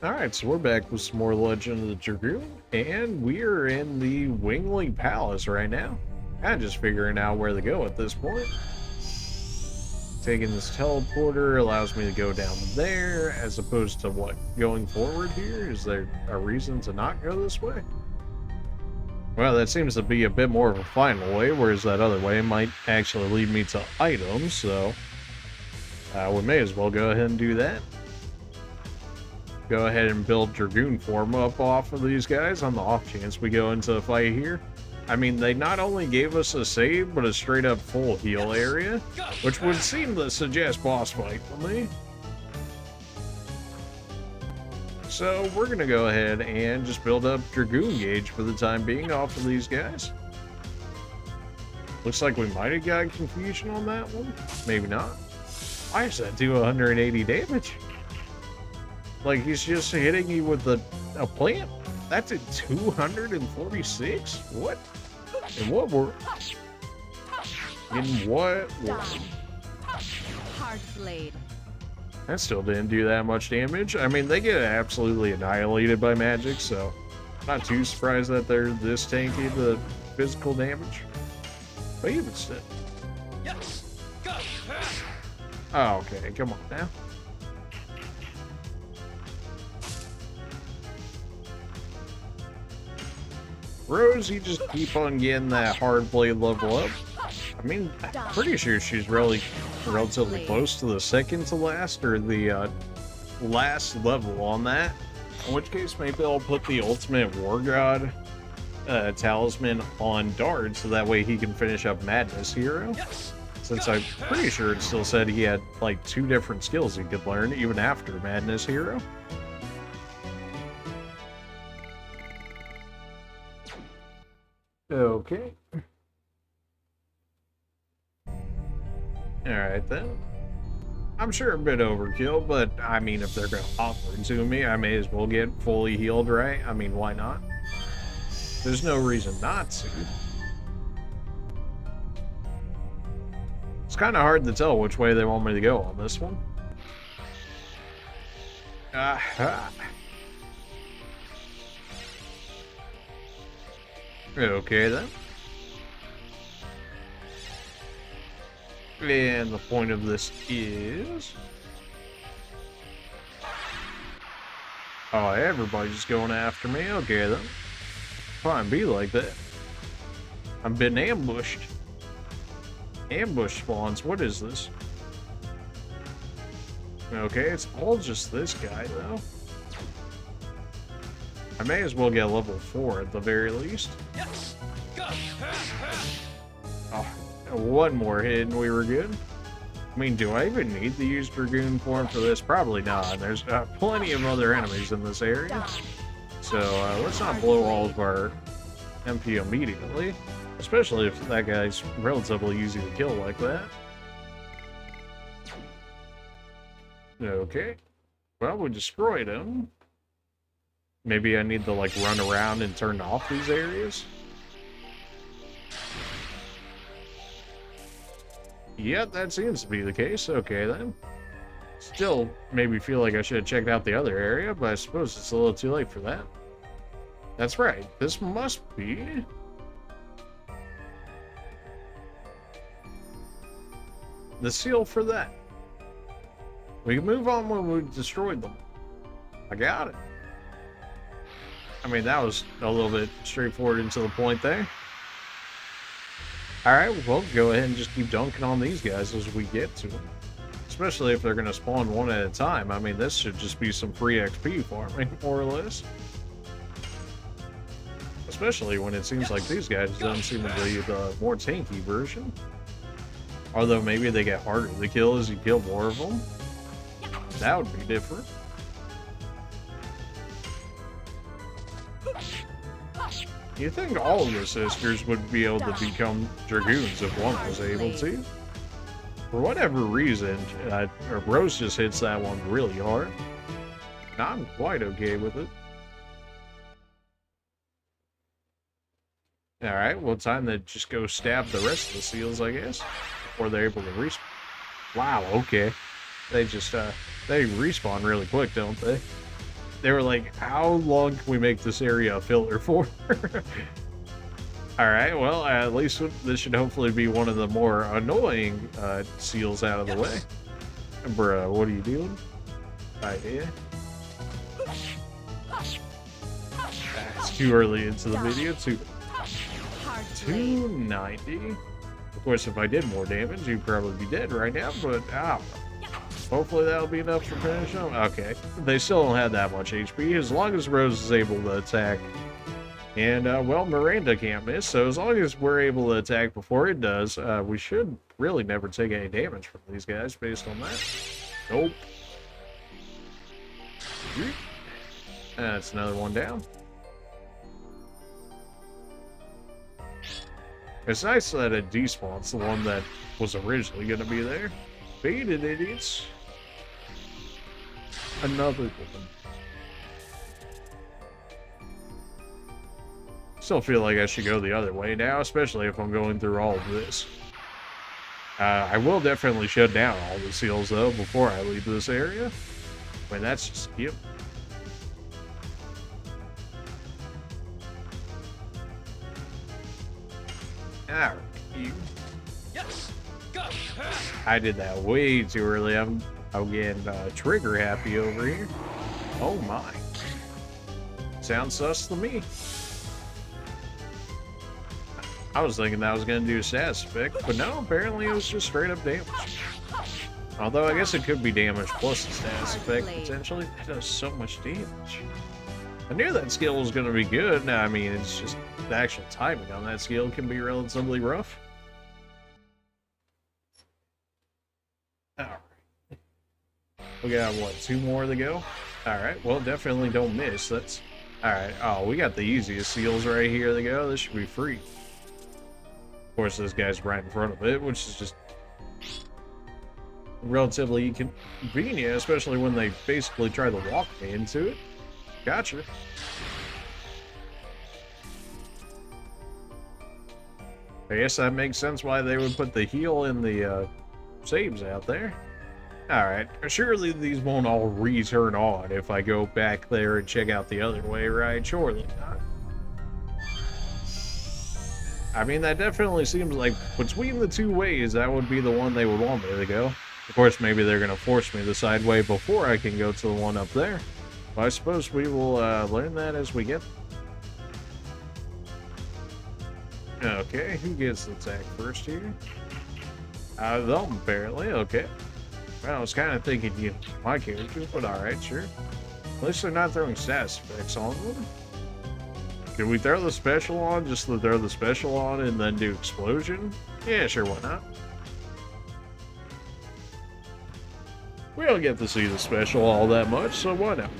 Alright, so we're back with some more Legend of the Dragoon, and we are in the Wingly Palace right now. I'm just figuring out where to go at this point. Taking this teleporter allows me to go down there, as opposed to what? Going forward here? Is there a reason to not go this way? Well, that seems to be a bit more of a final way, whereas that other way might actually lead me to items, so we may as well go ahead and do that. Go ahead and build Dragoon form up off of these guys on the off chance we go into a fight here. I mean, they not only gave us a save, but a straight up full heal area, which would seem to suggest boss fight for me. So we're gonna go ahead and just build up Dragoon gauge for the time being off of these guys. Looks like we might have got confusion on that one. Maybe not. Why does that do 180 damage? Like, he's just hitting you with a plant? That's at 246? What? In what world? In what world? Hard blade. That still didn't do that much damage. I mean, they get absolutely annihilated by magic, so not too surprised that they're this tanky to physical damage. But even still. Oh, okay, come on now. Rose, you just keep on getting that hard blade level up. I mean, I'm pretty sure she's really relatively close to the second to last, or the last level on that. In which case, maybe I'll put the ultimate War God talisman on Dard, so that way he can finish up Madness Hero. Since I'm pretty sure it still said he had like 2 different skills he could learn even after Madness Hero. Okay. Alright then. I'm sure a bit overkill, but I mean, if they're going to offer it to me, I may as well get fully healed, right? I mean, why not? There's no reason not to. It's kind of hard to tell which way they want me to go on this one. Aha. Okay then. And the point of this is... oh, everybody's going after me. Okay then. Fine, be like that. I'm being ambushed. Ambush spawns. What is this? Okay, it's all just this guy though. I may as well get level 4 at the very least. Oh, one more hit and we were good. I mean, do I even need to use Dragoon form for this? Probably not. There's plenty of other enemies in this area. So let's not blow all of our MP immediately. Especially if that guy's relatively easy to kill like that. Okay. Well, we destroyed him. Maybe I need to, like, run around and turn off these areas? Yeah, that seems to be the case. Okay, then. Still, maybe feel like I should have checked out the other area, but I suppose it's a little too late for that. That's right. This must be... the seal for that. We can move on when we destroyed them. I got it. I mean, that was a little bit straightforward and to the point there. Alright, well, go ahead and just keep dunking on these guys as we get to them. Especially if they're going to spawn one at a time. I mean, this should just be some free XP farming, more or less. Especially when it seems like these guys don't seem to be the more tanky version. Although maybe they get harder to kill as you kill more of them. That would be different. You'd think all of the sisters would be able to become Dragoons if one was able to. For whatever reason, Rose just hits that one really hard. And I'm quite okay with it. Alright, well, time to just go stab the rest of the seals, I guess. Or they're able to respawn. Wow, okay. They just, they respawn really quick, don't they? They were like, how long can we make this area a filler for? Alright, well, at least this should hopefully be one of the more annoying seals out of the way. Bruh, what are you doing? Idea. It's too early into the video. 290. Of course, if I did more damage, you'd probably be dead right now, but hopefully that'll be enough to finish them. Okay, they still don't have that much HP, as long as Rose is able to attack. And, well, Miranda can't miss, so as long as we're able to attack before it does, we should really never take any damage from these guys based on that. Nope. That's another one down. It's nice that it despawns the one that was originally going to be there. Baited idiots. Another one. Still feel like I should go the other way now, especially if I'm going through all of this. I will definitely shut down all the seals, though, before I leave this area. I mean, that's just cute. Alright, you. Yes. Go. I did that way too early. I'm getting trigger happy over here. Oh my. Sounds sus to me. I was thinking that was going to do a status effect, but no, apparently it was just straight up damage. Although I guess it could be damage plus the status effect, potentially. That does so much damage. I knew that skill was going to be good. I mean, it's just the actual timing on that skill can be relatively rough. Alright. We got, what, 2 more to go? Alright, well, definitely don't miss. That's... Alright, oh, we got the easiest seals right here to go. This should be free. Of course, this guy's right in front of it, which is just relatively convenient, especially when they basically try to walk me into it. Gotcha. I guess that makes sense why they would put the heal in the saves out there. Alright, surely these won't all return on if I go back there and check out the other way, right? Surely not. I mean, that definitely seems like between the 2 ways, that would be the one they would want me to go. Of course, maybe they're going to force me the side way before I can go to the one up there. But I suppose we will learn that as we get. Okay, who gets the attack first here? Them, apparently. Okay. Well, I was kind of thinking my characters, but alright, sure. At least they're not throwing status effects on them. Can we throw the special on just to throw the special on and then do explosion? Yeah, sure, why not? We don't get to see the special all that much, so why not?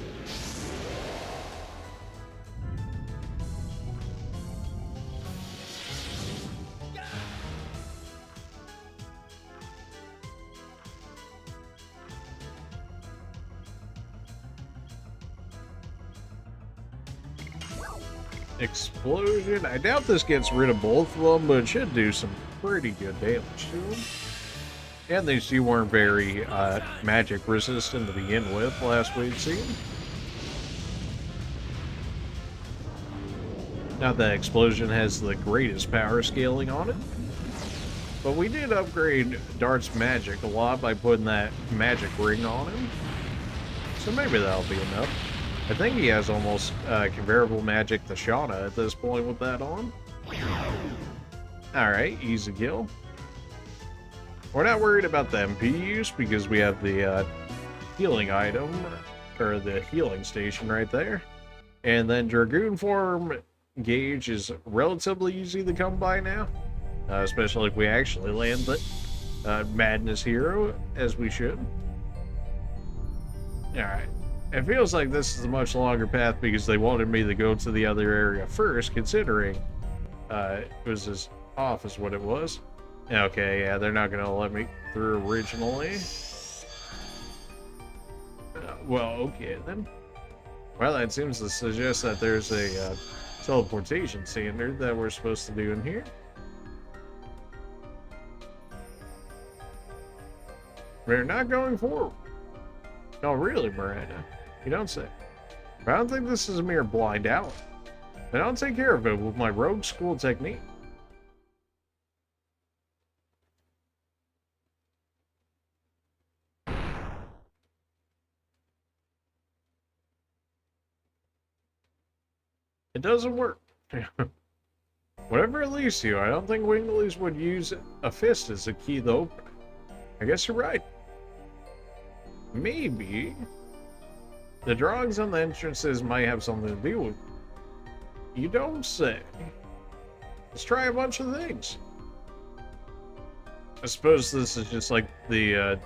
Explosion. I doubt this gets rid of both of them, but it should do some pretty good damage to them. And these two weren't very magic resistant to begin with, last we'd seen. Not that Explosion has the greatest power scaling on it, but we did upgrade Dart's magic a lot by putting that magic ring on him. So maybe that'll be enough. I think he has almost comparable magic to Shauna at this point with that on. Alright, easy kill. We're not worried about the MP use because we have the healing item, or the healing station right there. And then Dragoon form gauge is relatively easy to come by now, especially if we actually land the Madness Hero, as we should. Alright. It feels like this is a much longer path because they wanted me to go to the other area first, considering it was as off as what it was. Okay, yeah, they're not going to let me through originally. Well, okay then. Well, that seems to suggest that there's a teleportation standard that we're supposed to do in here. We're not going forward. No, really, Miranda. You don't say. But I don't think this is a mere blind alley. And I'll take care of it with my rogue school technique. It doesn't work. Whatever it leads to, I don't think Winglies would use a fist as a key to open. I guess you're right. Maybe the drawings on the entrances might have something to do with it. You don't say. Let's try a bunch of things. I suppose this is just like the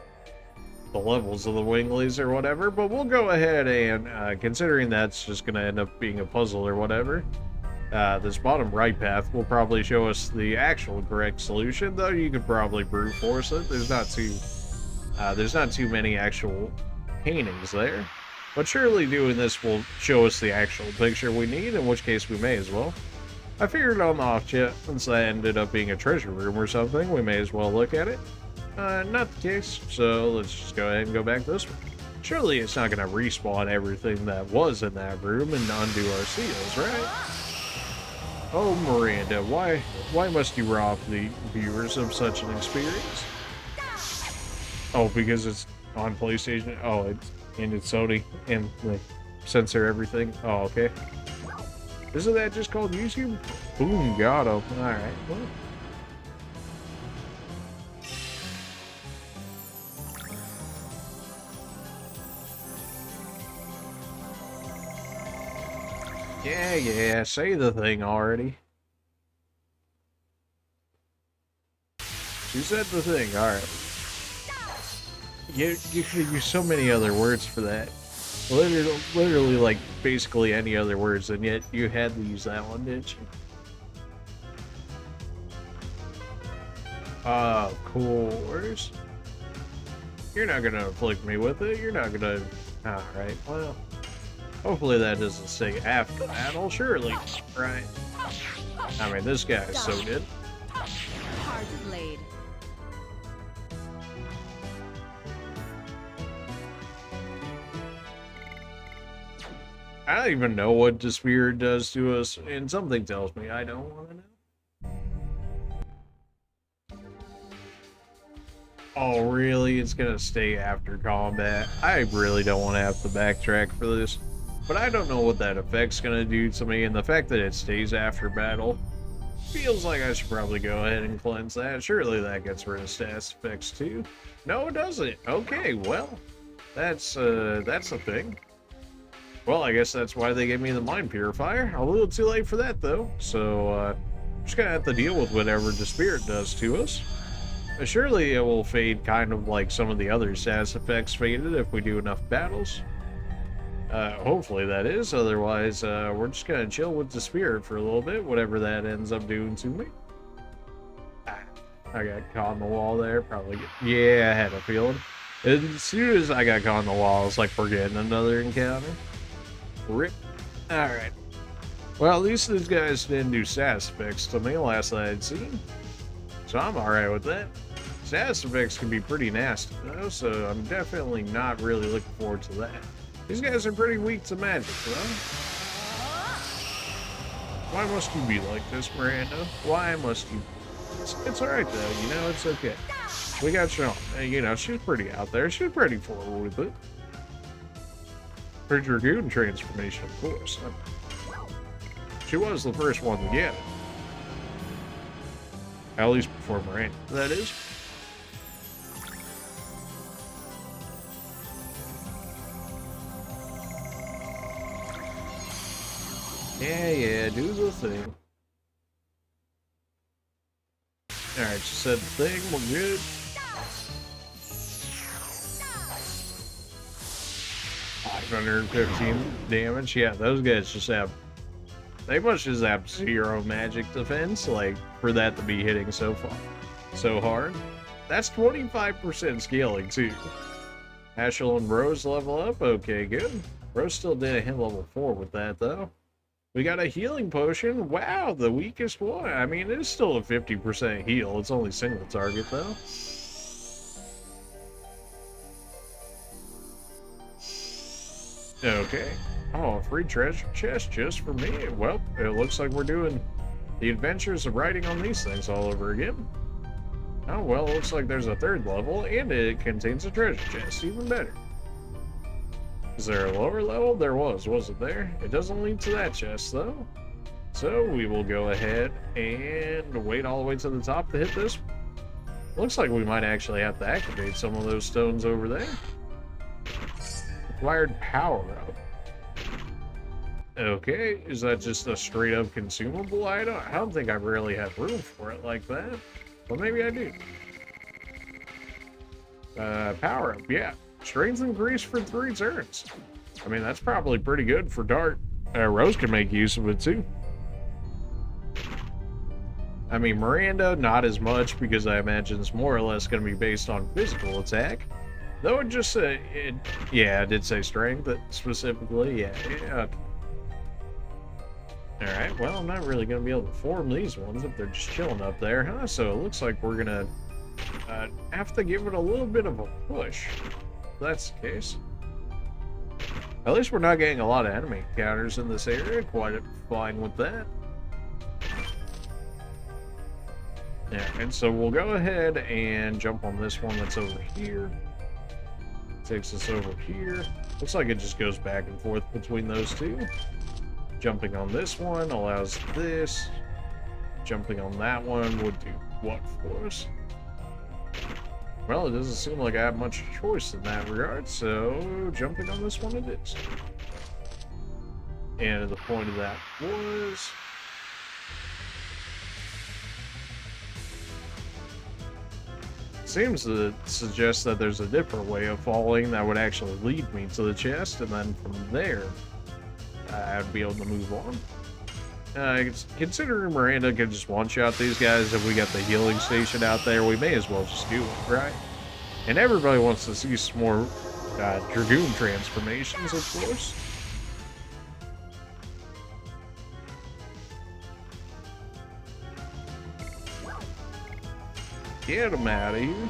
levels of the Winglies or whatever, but we'll go ahead and, considering that's just going to end up being a puzzle or whatever, this bottom right path will probably show us the actual correct solution, though you could probably brute force it. There's not too many actual paintings there. But surely doing this will show us the actual picture we need, in which case we may as well. I figured on the off chance, since that ended up being a treasure room or something, we may as well look at it. Not the case, so let's just go ahead and go back this way. Surely it's not going to respawn everything that was in that room and undo our seals, right? Oh, Miranda, why must you rob the viewers of such an experience? Oh, because it's on PlayStation? Oh, it's Sony, and they censor everything? Oh, okay. Isn't that just called YouTube? Boom, got him. Alright, well. Yeah, say the thing already. She said the thing, alright. You could use so many other words for that. Literally like basically any other words, and yet you had to use that one, didn't you? Of course. You're not gonna afflict me with it. You're not gonna... Alright, well... Hopefully that doesn't say after battle, surely. Right. I mean, this guy is so good. Hard blade. I don't even know what the spirit does to us, and something tells me I don't want to know. Oh, really? It's gonna stay after combat? I really don't want to have to backtrack for this. But I don't know what that effect's gonna do to me, and the fact that it stays after battle feels like I should probably go ahead and cleanse that. Surely that gets rid of stats effects too. No, it doesn't. Okay, well, that's a thing. Well, I guess that's why they gave me the Mind Purifier. A little too late for that, though. So, just gonna have to deal with whatever the spirit does to us. But surely it will fade kind of like some of the other stats effects faded if we do enough battles. Hopefully that is. Otherwise, we're just gonna chill with the spirit for a little bit, whatever that ends up doing to me. I got caught on the wall there. Probably. Yeah, I had a feeling. As soon as I got caught on the wall, I was like, we're getting another encounter. Rip. Alright. Well, at least these guys didn't do stats effects to me last I had seen. So I'm alright with that. Stats effects can be pretty nasty, though, so I'm definitely not really looking forward to that. These guys are pretty weak to magic, though. Why must you be like this, Miranda? Why must you? It's alright, though, you know, it's okay. We got Sean. You know, she's pretty out there. She's pretty forward with it. Her Dragoon transformation, of course. She was the first one to get it. At least before Miranda, that is. Yeah, do the thing. Alright, she said the thing, we're good. $515 damage. Yeah, those guys just have... They must just have zero magic defense, like, for that to be hitting so hard. That's 25% scaling, too. Ashel and Rose level up. Okay, good. Rose still did a hit level 4 with that, though. We got a healing potion. Wow, the weakest one. I mean, it's still a 50% heal. It's only single target, though. Okay. Oh, a free treasure chest just for me? Well, it looks like we're doing the adventures of riding on these things all over again. Oh, well, it looks like there's a third level, and it contains a treasure chest. Even better. Is there a lower level? There wasn't there? It doesn't lead to that chest, though. So we will go ahead and wait all the way to the top to hit this. Looks like we might actually have to activate some of those stones over there. Required power-up. Okay, is that just a straight-up consumable item? I don't think I really have room for it like that. But maybe I do. Power-up, yeah. Strength increase for 3 turns. I mean, that's probably pretty good for Dart. Rose can make use of it, too. I mean, Miranda, not as much, because I imagine it's more or less going to be based on physical attack. Though it just, yeah, I did say strength specifically, yeah. Alright, well, I'm not really going to be able to form these ones if they're just chilling up there, huh? So it looks like we're going to have to give it a little bit of a push. If that's the case. At least we're not getting a lot of enemy encounters in this area. Quite fine with that. Yeah, and so we'll go ahead and jump on this one that's over here. Takes us over here. Looks like it just goes back and forth between those two. Jumping on this one allows this. Jumping on that one would do what for us? Well, it doesn't seem like I have much choice in that regard, so jumping on this one it is. And the point of that was... seems to suggest that there's a different way of falling that would actually lead me to the chest, and then from there, I'd be able to move on. Considering Miranda can just one-shot these guys, if we got the healing station out there, we may as well just do it, right? And everybody wants to see some more Dragoon transformations, of course. Get them out of here.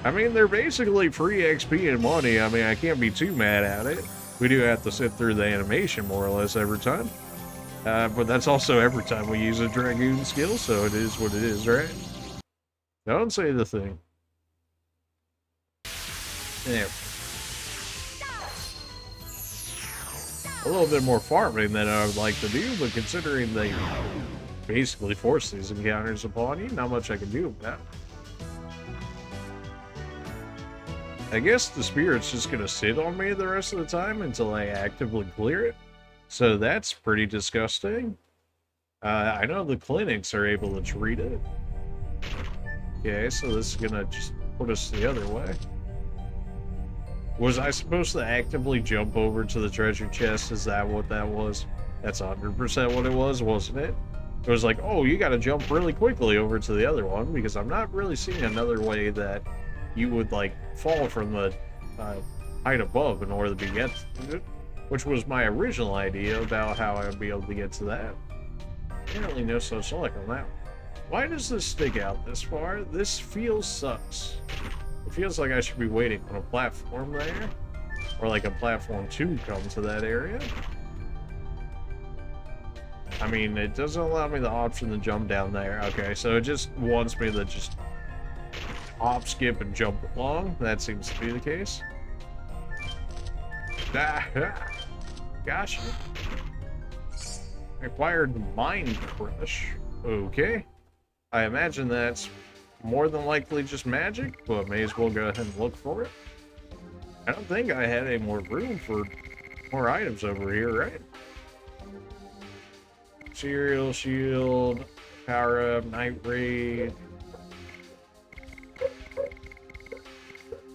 I mean, they're basically free XP and money. I mean, I can't be too mad at it. We do have to sit through the animation more or less every time. But that's also every time we use a Dragoon skill, so it is what it is, right? Don't say the thing. Yeah. A little bit more farming than I would like to do, but considering they basically force these encounters upon you, not much I can do about it. I guess the spirit's just gonna sit on me the rest of the time until I actively clear it. So that's pretty disgusting. I know the clinics are able to treat it. Okay, so this is gonna just put us the other way. Was I supposed to actively jump over to the treasure chest? Is that what that was? That's 100% what it was, wasn't it? It was like, oh, you gotta jump really quickly over to the other one, because I'm not really seeing another way that you would, like, fall from the height above in order to get to it, which was my original idea about how I would be able to get to that. Apparently no such luck on that one. Why does this stick out this far? This feels sus. It feels like I should be waiting on a platform there, or like a platform to come to that area. I mean, it doesn't allow me the option to jump down there. Okay, so it just wants me to just hop, skip, and jump along. That seems to be the case. Gotcha. Acquired Mind Crush. Okay. I imagine that's more than likely just magic, but may as well go ahead and look for it. I don't think I had any more room for more items over here, right? Serial Shield, Power Up, Night Raid.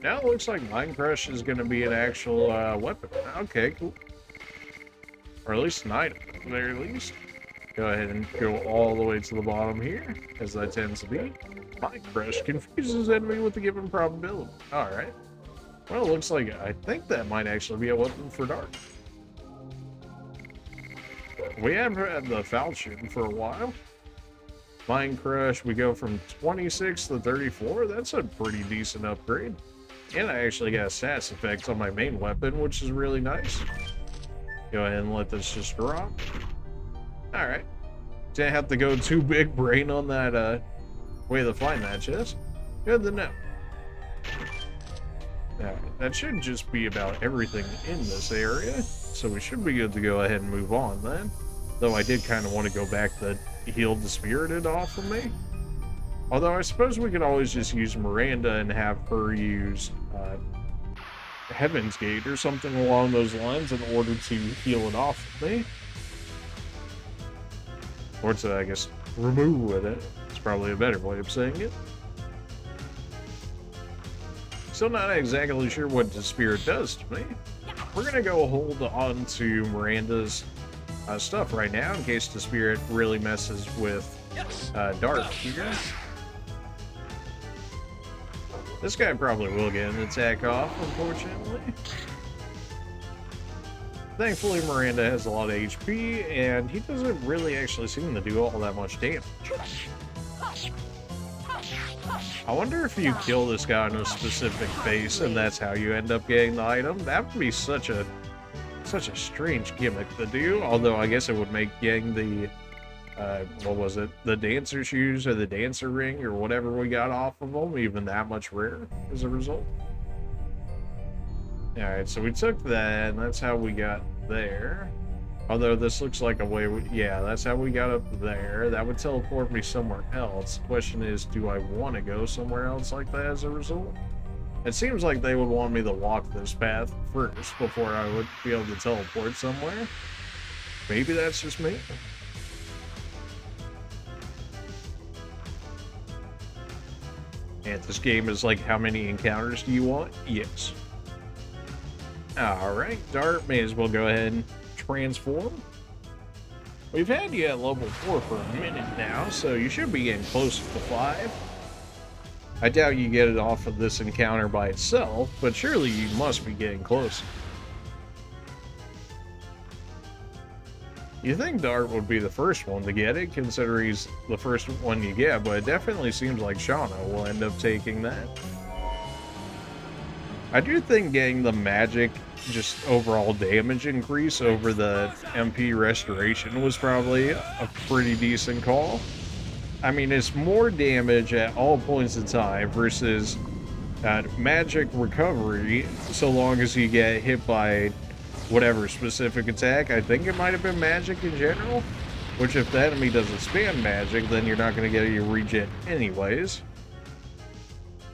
Now it looks like Mind Crush is going to be an actual weapon. Okay, cool. Or at least an item, at the very least. Go ahead and go all the way to the bottom here, as that tends to be. Mind Crush confuses enemy with a given probability. Alright. Well, it looks like I think that might actually be a weapon for Dark. We haven't had the Falchion for a while. Mind Crush, we go from 26 to 34. That's a pretty decent upgrade. And I actually got stats effects on my main weapon, which is really nice. Go ahead and let this just drop. Alright. Didn't have to go too big brain on that way to find that chest. Good to know. Alright, that should just be about everything in this area. So we should be good to go ahead and move on then. Though I did kind of want to go back to heal the spirited off of me. Although I suppose we could always just use Miranda and have her use Heaven's Gate or something along those lines in order to heal it off of me. Or to, I guess, remove with it. It's probably a better way of saying it. Still not exactly sure what the spirit does to me. We're gonna go hold on to Miranda's stuff right now in case the spirit really messes with Dart here. This guy probably will get an attack off, unfortunately. Thankfully, Miranda has a lot of HP, and he doesn't really actually seem to do all that much damage. I wonder if you kill this guy on a specific face, and that's how you end up getting the item. That would be such a strange gimmick to do, although I guess it would make getting the, what was it, the dancer shoes or the dancer ring or whatever we got off of them even that much rarer as a result. Alright, so we took that, and that's how we got there. Although this looks like a way, yeah, that's how we got up there. That would teleport me somewhere else. The question is, do I want to go somewhere else like that as a result? It seems like they would want me to walk this path first before I would be able to teleport somewhere. Maybe that's just me. And this game is like, how many encounters do you want? Yes. Alright, Dart, may as well go ahead and transform. We've had you at level 4 for a minute now, so you should be getting close to 5. I doubt you get it off of this encounter by itself, but surely you must be getting close. You think Dart would be the first one to get it, considering he's the first one you get, but it definitely seems like Shauna will end up taking that. I do think getting the magic, just overall damage increase over the MP restoration was probably a pretty decent call. I mean, it's more damage at all points in time versus magic recovery, so long as you get hit by whatever specific attack. I think it might have been magic in general, which if the enemy doesn't spam magic, then you're not going to get your regen anyways.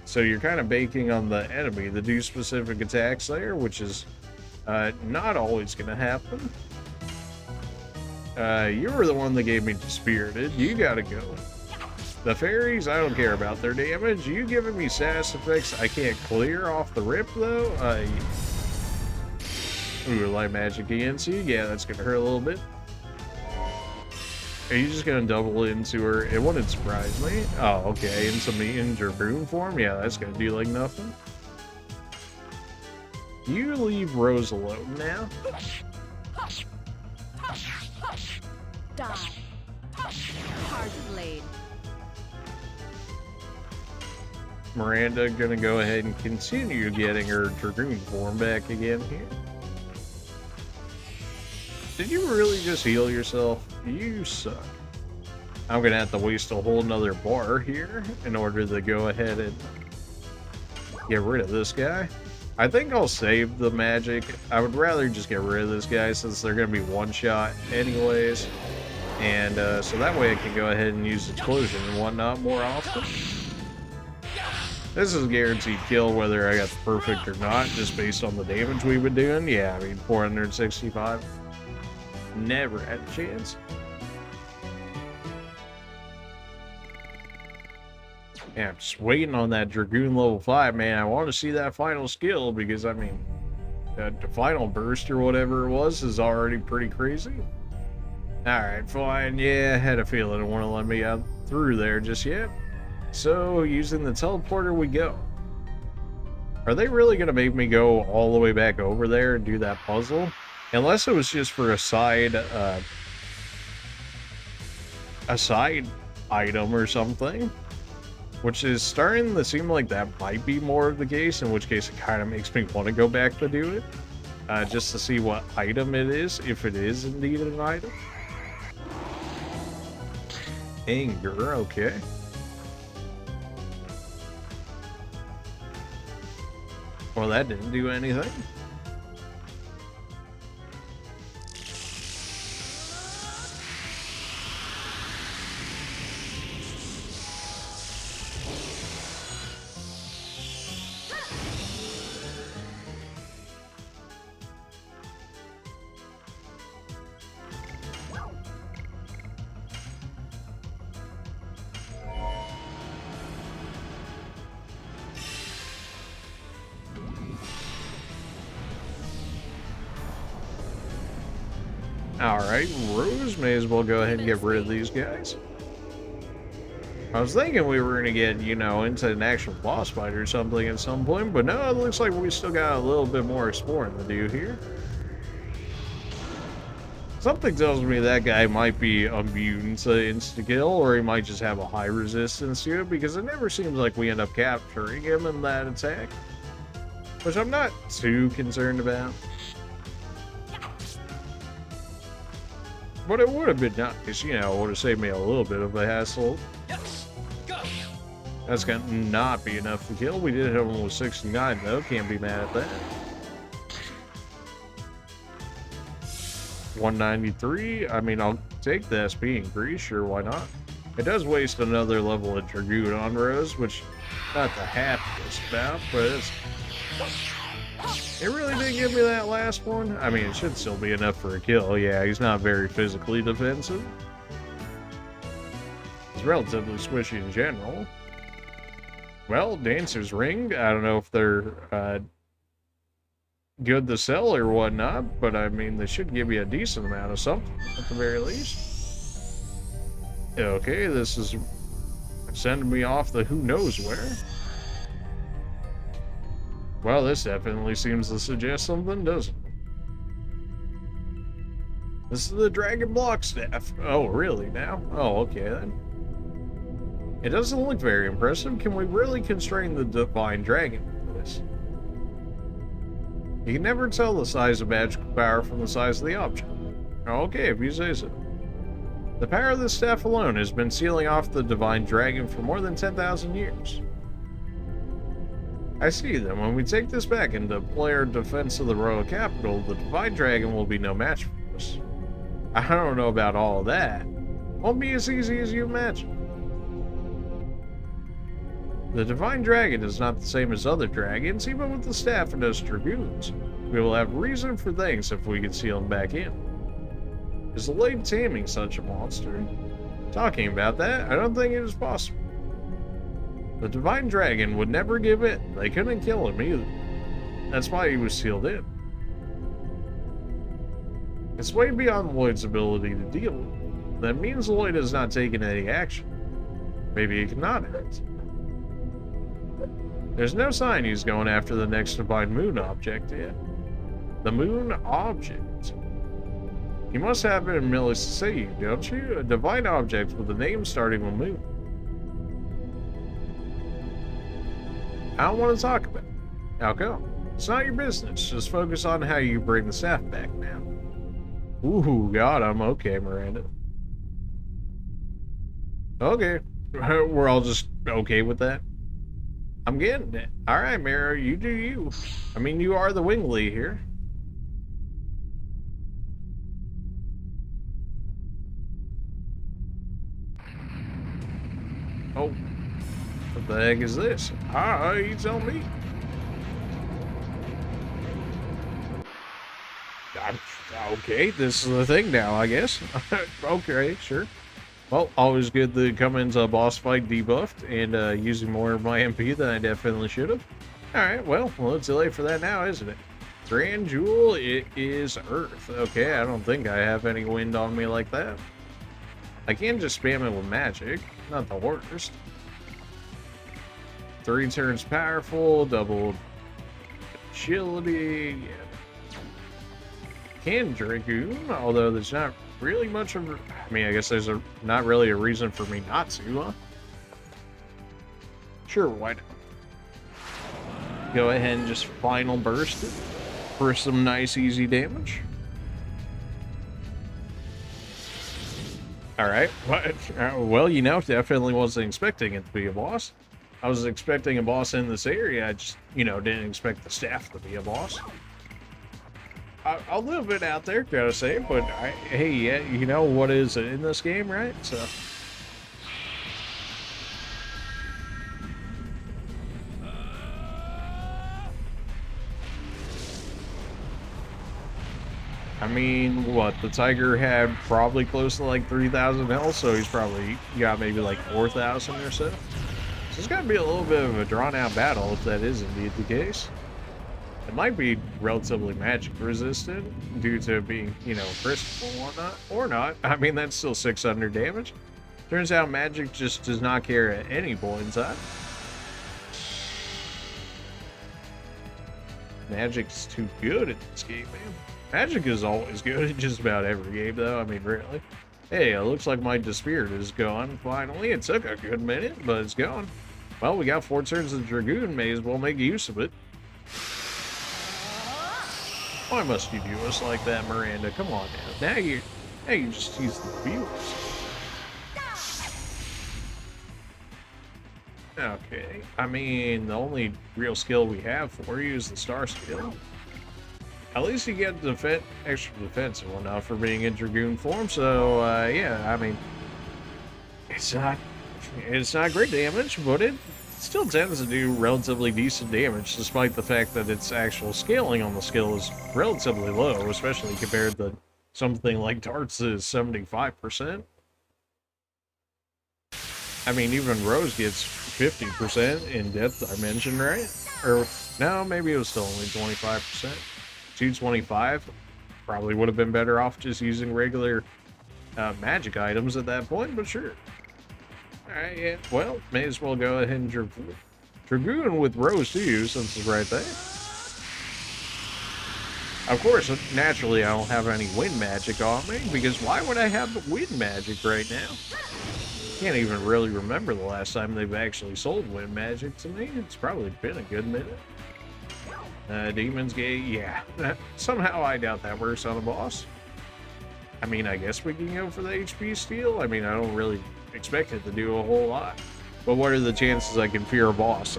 So you're kind of baking on the enemy to do specific attacks there, which is not always going to happen. You were the one that gave me Dispirited. You gotta go. The fairies, I don't care about their damage. You giving me sass effects I can't clear off the rip, though? Ooh, light magic ENC? Yeah, that's gonna hurt a little bit. Are you just gonna double into her? It wouldn't surprise me. Oh, okay, into me in Dragoon form? Yeah, that's gonna do like nothing. You leave Rose alone now. Die. Hard blade. Miranda gonna go ahead and continue getting her Dragoon form back again here. Did you really just heal yourself? You suck. I'm gonna have to waste a whole nother bar here in order to go ahead and get rid of this guy. I think I'll save the magic. I would rather just get rid of this guy since they're gonna be one shot anyways. And so that way I can go ahead and use explosion and whatnot more often. This is a guaranteed kill whether I got the perfect or not, just based on the damage we've been doing. Yeah, I mean 465. Never had a chance. Yeah, I'm just waiting on that Dragoon level 5, man. I want to see that final skill because, I mean, the final burst or whatever it was is already pretty crazy. Alright, fine. Yeah, I had a feeling it wouldn't let me out through there just yet. So, using the teleporter we go. Are they really going to make me go all the way back over there and do that puzzle? Unless it was just for a side item or something. Which is starting to seem like that might be more of the case, in which case it kind of makes me want to go back to do it. just to see what item it is, if it is indeed an item. Anger, okay. Well, that didn't do anything. Alright, Rose, may as well go ahead and get rid of these guys. I was thinking we were going to get, you know, into an actual boss fight or something at some point, but no, it looks like we still got a little bit more exploring to do here. Something tells me that guy might be immune to insta-kill, or he might just have a high resistance to it, because it never seems like we end up capturing him in that attack. Which I'm not too concerned about. But it would have been nice, you know, it would have saved me a little bit of a hassle. Yes. Go. That's gonna not be enough to kill. We did hit him with 69 though, can't be mad at that. 193, I mean, I'll take the SP increase, sure, why not? It does waste another level of Dragoon on Rose, which not the happiest about, but it really didn't give me that last one. I mean, it should still be enough for a kill. Yeah, he's not very physically defensive. He's relatively squishy in general. Well, Dancer's Ring, I don't know if they're good to sell or whatnot, but I mean, they should give you a decent amount of something, at the very least. Okay, this is sending me off the who knows where. Well, this definitely seems to suggest something, doesn't it? This is the Dragon Block staff. Oh, really, now? Oh, okay, then. It doesn't look very impressive. Can we really constrain the Divine Dragon with this? You can never tell the size of magical power from the size of the object. Okay, if you say so. The power of this staff alone has been sealing off the Divine Dragon for more than 10,000 years. I see, then when we take this back into player defense of the royal capital, the Divine Dragon will be no match for us. I don't know about all of that. Won't be as easy as you imagine. The Divine Dragon is not the same as other dragons, even with the staff and those dragoons. We will have reason for thanks if we can seal him back in. Is delayed taming such a monster? Talking about that, I don't think it is possible. The Divine Dragon would never give in. They couldn't kill him either. That's why he was sealed in. It's way beyond Lloyd's ability to deal with. That means Lloyd has not taken any action. Maybe he cannot act. There's no sign he's going after the next Divine Moon object yet. The Moon object. You must have it in Millis to say you, don't you? A divine object with a name starting with Moon. I don't want to talk about it. How come? It's not your business. Just focus on how you bring the staff back now. Ooh, God, I'm okay, Miranda. Okay. We're all just okay with that. I'm getting it. Alright, Mara, you do you. I mean, you are the Wingly here. Oh. What the heck is this? Ah, you tell me. Okay, this is the thing now, I guess. Okay, sure. Well, always good to come into a boss fight debuffed and using more of my MP than I definitely should have. Alright, well, it's too late for that now, isn't it? Grand Jewel, it is Earth. Okay, I don't think I have any wind on me like that. I can just spam it with magic, not the worst. 3 turns powerful, double agility, yeah. Can Dragoon, although there's not really much of, I mean, I guess there's not really a reason for me not to, huh? Sure, why not? Go ahead and just final burst it. for some nice, easy damage. Alright, well, you know, definitely wasn't expecting it to be a boss. I was expecting a boss in this area, I just, you know, didn't expect the staff to be a boss. A little bit out there, gotta say, but hey, yeah, you know what is in this game, right? So... I mean, what, the tiger had probably close to like 3,000 health, so he's probably got maybe like 4,000 or so. So it's gotta be a little bit of a drawn-out battle if that is indeed the case. It might be relatively magic resistant due to it being, you know, crystal and whatnot, or not. I mean, that's still 600 damage. Turns out magic just does not care at any point in time. Magic's too good at this game, man. Magic is always good in just about every game, though. I mean, really. Hey, it looks like my Dispirit is gone, finally. It took a good minute, but it's gone. Well, we got 4 turns of Dragoon. May as well make use of it. Why must you do us like that, Miranda? Come on now. Now you just tease the viewers. Okay. I mean, the only real skill we have for you is the star skill. At least you get extra defense and whatnot for being in Dragoon form, so, yeah, I mean, it's not great damage, but it still tends to do relatively decent damage, despite the fact that its actual scaling on the skill is relatively low, especially compared to something like Dart's is 75%. I mean, even Rose gets 50% in depth dimension, right? Or, no, maybe it was still only 25%. 225 probably would have been better off just using regular magic items at that point, but sure. Alright, yeah, well, may as well go ahead and Dragoon with Rose too, since it's right there. Of course, naturally I don't have any wind magic on me, because why would I have wind magic right now? Can't even really remember the last time they've actually sold wind magic to me. It's probably been a good minute. Demon's Gate, yeah. Somehow I doubt that works on a boss. I mean, I guess we can go for the HP steal. I mean, I don't really expect it to do a whole lot. But what are the chances I can fear a boss?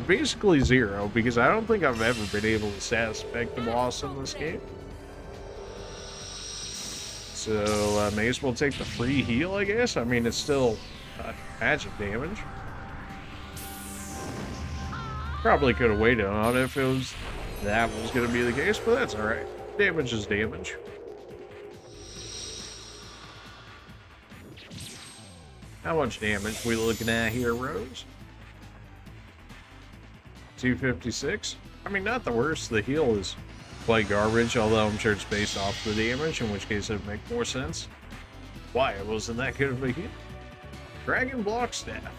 Basically 0, because I don't think I've ever been able to status effect the boss in this game. So, may as well take the free heal, I guess. I mean, it's still magic damage. Probably could have waited on it if that was going to be the case, but that's alright. Damage is damage. How much damage we looking at here, Rose? 256? I mean, not the worst. The heal is quite garbage, although I'm sure it's based off the damage, in which case it would make more sense. Why, it wasn't that good of a heal? Dragon Block Staff.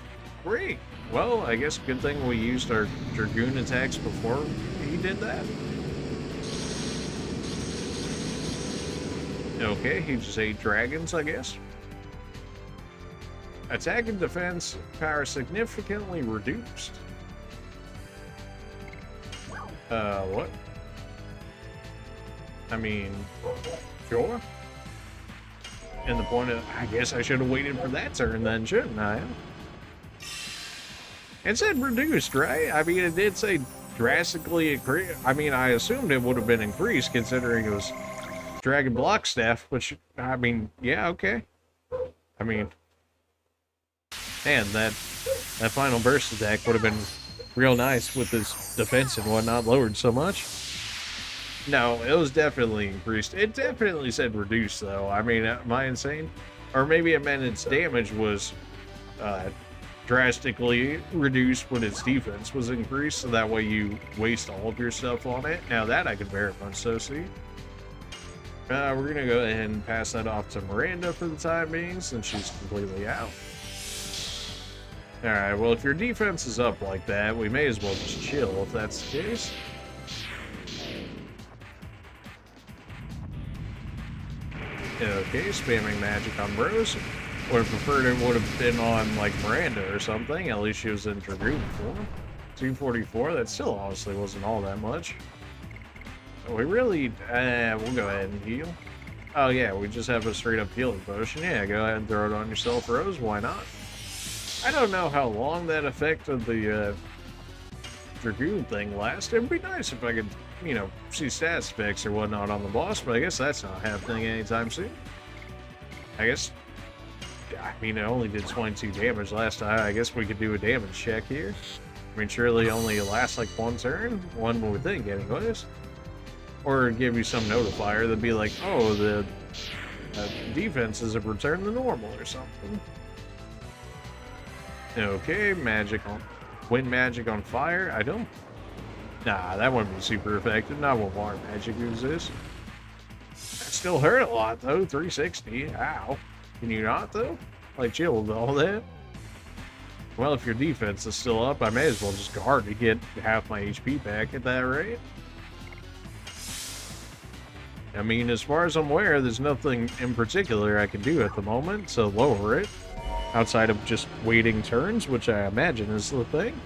Great. Well, I guess good thing we used our Dragoon attacks before he did that. Okay, he just ate dragons, I guess. Attack and defense power significantly reduced. What? I mean, sure. And the point of, I guess I should have waited for that turn then, shouldn't I? It said reduced, right? I mean, it did say drastically increased. I mean, I assumed it would have been increased considering it was Dragon Block Staff, which, I mean, yeah, okay. I mean, man, that final burst attack would have been real nice with this defense and whatnot lowered so much. No, it was definitely increased. It definitely said reduced, though. I mean, am I insane? Or maybe it meant its damage was drastically reduced when its defense was increased, so that way you waste all of your stuff on it. Now that I can very much so see. We're gonna go ahead and pass that off to Miranda for the time being, since she's completely out. Alright, well, if your defense is up like that, we may as well just chill if that's the case. Okay, spamming magic on Rose. Would have preferred it would have been on, like, Miranda or something. At least she was in Dragoon form. 244, that still honestly wasn't all that much. We really, we'll go ahead and heal. Oh yeah, we just have a straight up healing potion. Yeah, go ahead and throw it on yourself, Rose. Why not? I don't know how long that effect of the Dragoon thing lasts. It'd be nice if I could, you know, see stats effects or whatnot on the boss, but I guess that's not happening anytime soon. I guess, I mean, it only did 22 damage last time. I guess we could do a damage check here. I mean, surely only lasts like one turn? One would think, anyways. Or give you some notifier that'd be like, oh, the defenses have returned to normal or something. Okay, magic on... Wind magic on fire? I don't... Nah, that wouldn't be super effective. Not when water magic uses. That still hurt a lot, though. 360. Ow. Can you not, though? Like, chill with all that. Well, if your defense is still up, I may as well just guard to get half my HP back at that rate. I mean, as far as I'm aware, there's nothing in particular I can do at the moment to lower it, outside of just waiting turns, which I imagine is the thing.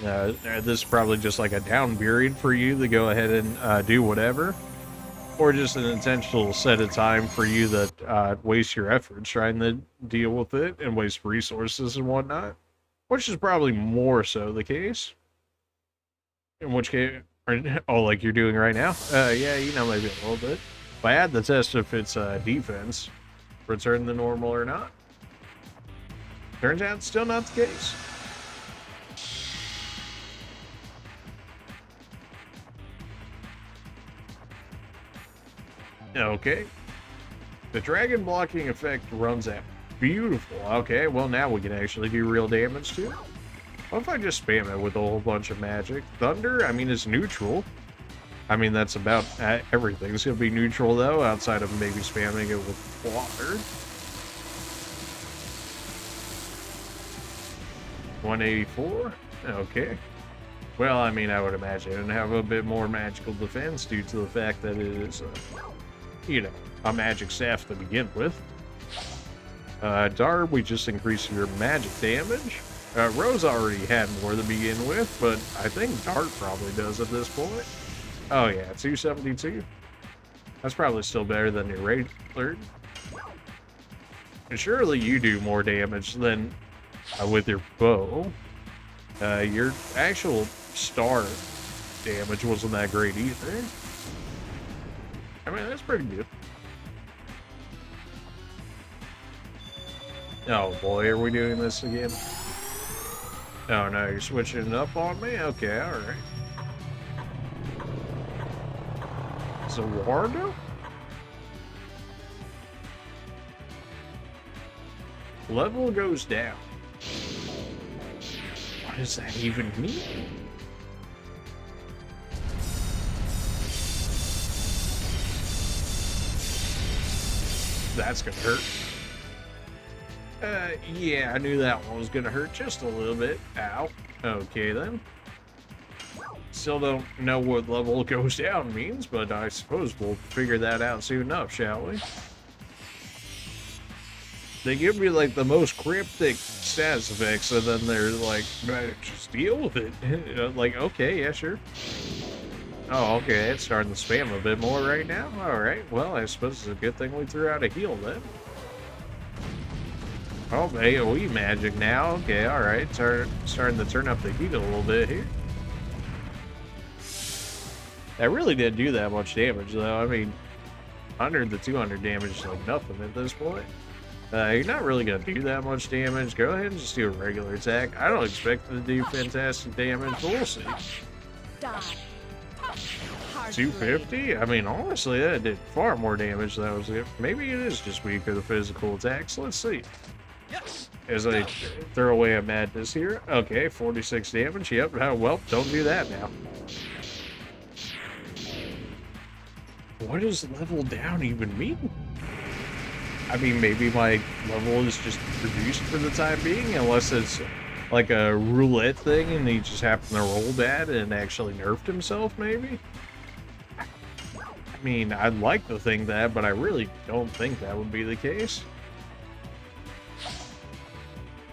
This is probably just like a down period for you to go ahead and do whatever, or just an intentional set of time for you that waste your efforts trying to deal with it and waste resources and whatnot, which is probably more so the case. In which case... Oh, like you're doing right now? Yeah, you know, maybe a little bit. If I had the test if it's defense, return to normal or not. Turns out it's still not the case. Okay. The dragon blocking effect runs out. Beautiful. Okay, well now we can actually do real damage too. What if I just spam it with a whole bunch of magic? Thunder, I mean, it's neutral. I mean, that's about everything's gonna be neutral, though, outside of maybe spamming it with water. 184? Okay. Well, I mean, I would imagine it'd have a bit more magical defense due to the fact that it is, you know, a magic staff to begin with. Dart, we just increased your magic damage. Rose already had more to begin with, but I think Dart probably does at this point. Oh yeah, 272. That's probably still better than your regular. And surely you do more damage than with your bow. Your actual star damage wasn't that great either. I mean, that's pretty good. Oh boy, are we doing this again? Oh no, you're switching it up on me? Okay, alright. Zawardo? Level goes down. What does that even mean? That's gonna hurt. Yeah, I knew that one was gonna hurt just a little bit. Ow. Okay then. Still don't know what level goes down means, but I suppose we'll figure that out soon enough, shall we? They give me like the most cryptic status effects, and then they're like, just deal with it. Like, okay, yeah, sure. Oh, okay, it's starting to spam a bit more right now. Alright, well, I suppose it's a good thing we threw out a heal then. Oh, AoE magic now. Okay, alright. Starting to turn up the heat a little bit here. That really didn't do that much damage, though. I mean, 100 to 200 damage is like nothing at this point. You're not really going to do that much damage. Go ahead and just do a regular attack. I don't expect to do fantastic damage, but we'll see. 250? I mean, honestly, that did far more damage than I was. Maybe it is just weak for the physical attacks. Let's see. Yes. As I throw away a madness here. Okay, 46 damage. Yep. Oh, well, don't do that now. What does level down even mean? I mean, maybe my level is just reduced for the time being, unless it's like a roulette thing and he just happened to roll bad and actually nerfed himself, maybe? I mean, I'd like to think that, but I really don't think that would be the case.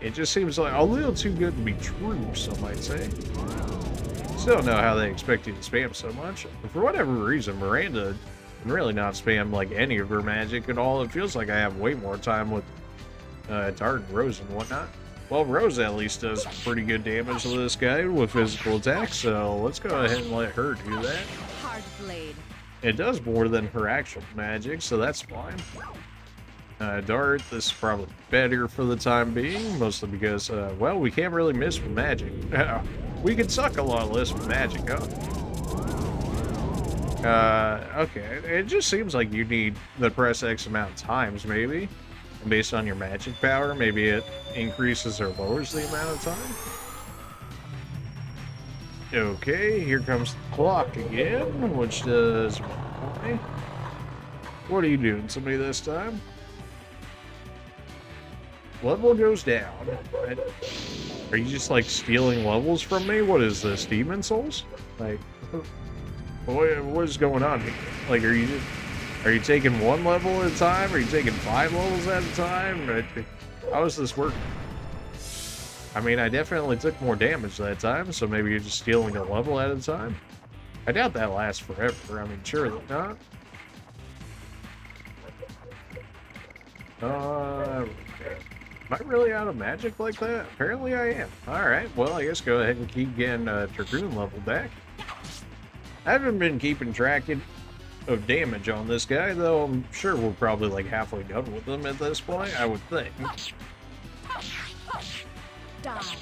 It just seems like a little too good to be true, some might say. Still don't know how they expect you to spam so much. For whatever reason, Miranda can really not spam like any of her magic at all. It feels like I have way more time with Dart and Rose and whatnot. Well, Rose at least does pretty good damage to this guy with physical attacks, so let's go ahead and let her do that. Hard blade. It does more than her actual magic, so that's fine. Dart, this is probably better for the time being, mostly because, well, we can't really miss with magic. We can suck a lot less with magic, huh? Okay, it just seems like you need the press X amount of times, maybe. And based on your magic power, maybe it increases or lowers the amount of time. Okay, here comes the clock again, which does... What are you doing to me this time? Level goes down. Are you just like stealing levels from me? What is this, Demon Souls? Like, what is going on here? Like, are you taking one level at a time? Are you taking 5 levels at a time? How does this work? I mean, I definitely took more damage that time, so maybe you're just stealing a level at a time. I doubt that lasts forever. I mean, surely not. Am I really out of magic like that? Apparently I am. Alright, well, I guess go ahead and keep getting Dragoon level back. I haven't been keeping track of damage on this guy, though I'm sure we're probably like halfway done with him at this point, I would think. Die.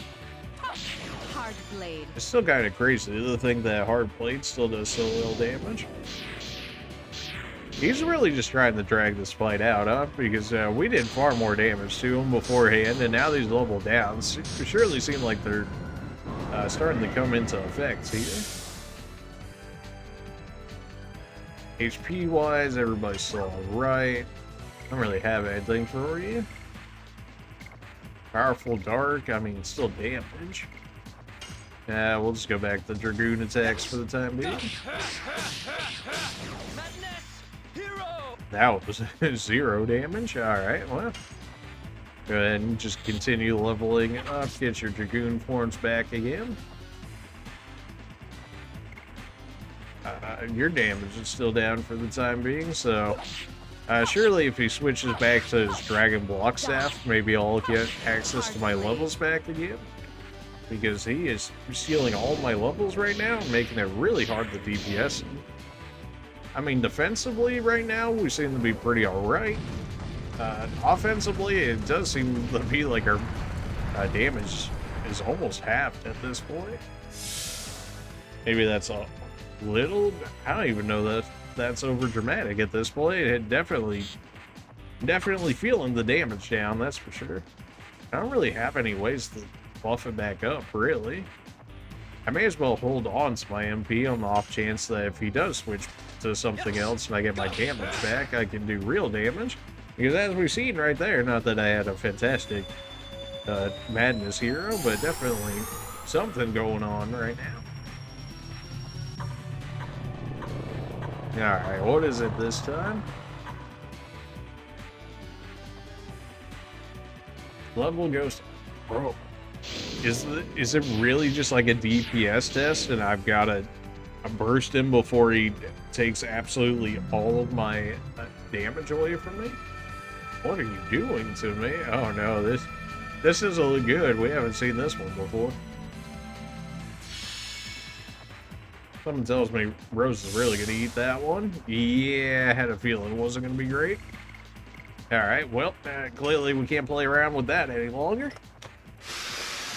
Hard blade. It's still kind of crazy to think that hard blade still does so little damage. He's really just trying to drag this fight out, huh? Because we did far more damage to him beforehand, and now these level downs surely seem like they're starting to come into effect here. HP-wise, everybody's still alright. I don't really have anything for you. Powerful Dark, I mean, still damage. We'll just go back to Dragoon attacks for the time being. That was 0 damage. Alright, well. Go ahead and just continue leveling up. Get your Dragoon forms back again. Your damage is still down for the time being, so... surely if he switches back to his Dragon Block Staff, maybe I'll get access to my levels back again. Because he is stealing all my levels right now and making it really hard to DPS him. I mean, defensively right now, we seem to be pretty alright. Offensively, it does seem to be like our damage is almost halved at this point. Maybe that's a little... I don't even know that that's over dramatic at this point. It definitely feeling the damage down, that's for sure. I don't really have any ways to buff it back up, really. I may as well hold on to my MP on the off chance that if he does switch to something else and I get my damage back, I can do real damage. Because as we've seen right there, not that I had a fantastic madness hero, but definitely something going on right now. Alright, what is it this time? Level goes... Bro. Is it really just like a DPS test and I've got to burst him before he takes absolutely all of my damage away from me? What are you doing to me? Oh no, this doesn't look good. We haven't seen this one before. Someone tells me Rose is really going to eat that one. Yeah, I had a feeling it wasn't going to be great. Alright, well, clearly we can't play around with that any longer.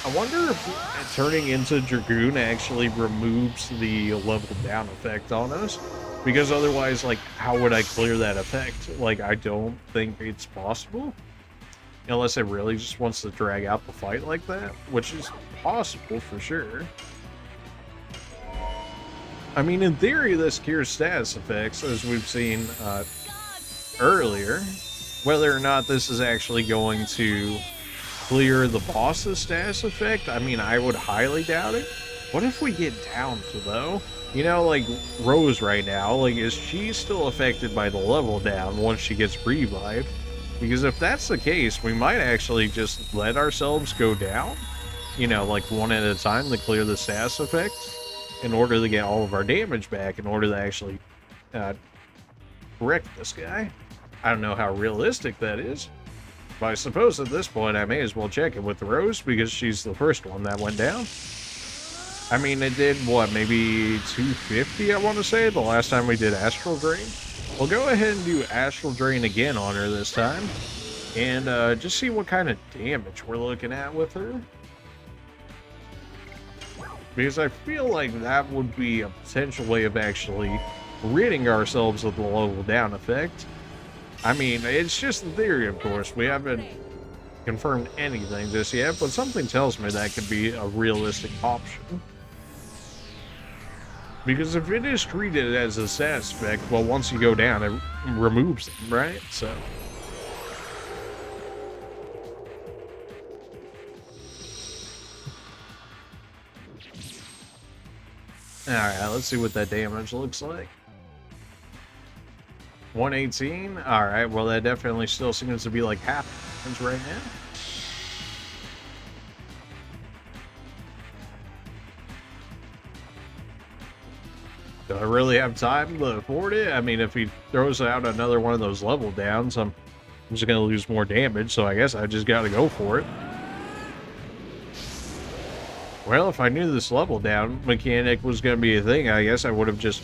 I wonder if turning into Dragoon actually removes the level down effect on us. Because otherwise, like, how would I clear that effect? Like, I don't think it's possible. Unless it really just wants to drag out the fight like that. Which is possible for sure. I mean, in theory, this cures status effects, as we've seen earlier. Whether or not this is actually going to clear the boss's status effect, I mean, I would highly doubt it. What if we get down to, though? You know, like, Rose right now, like, is she still affected by the level down once she gets revived? Because if that's the case, we might actually just let ourselves go down. You know, like, one at a time to clear the status effect. in order to get all of our damage back, in order to actually wreck this guy. I don't know how realistic that is, but I suppose at this point I may as well check it with Rose because she's the first one that went down. I mean, it did, what, maybe 250, I want to say, the last time we did Astral Drain? We'll go ahead and do Astral Drain again on her this time, and just see what kind of damage we're looking at with her. Because I feel like that would be a potential way of actually ridding ourselves of the level down effect. I mean, it's just a theory, of course. We haven't confirmed anything just yet, but something tells me that could be a realistic option. Because if it is treated as a stat spec, well, once you go down, it removes them, right? So. Alright, let's see what that damage looks like. 118? Alright, well, that definitely still seems to be like half damage right now. Do I really have time to afford it? I mean, if he throws out another one of those level downs, I'm just going to lose more damage, so I guess I just got to go for it. Well, if I knew this level down mechanic was going to be a thing, I guess I would have just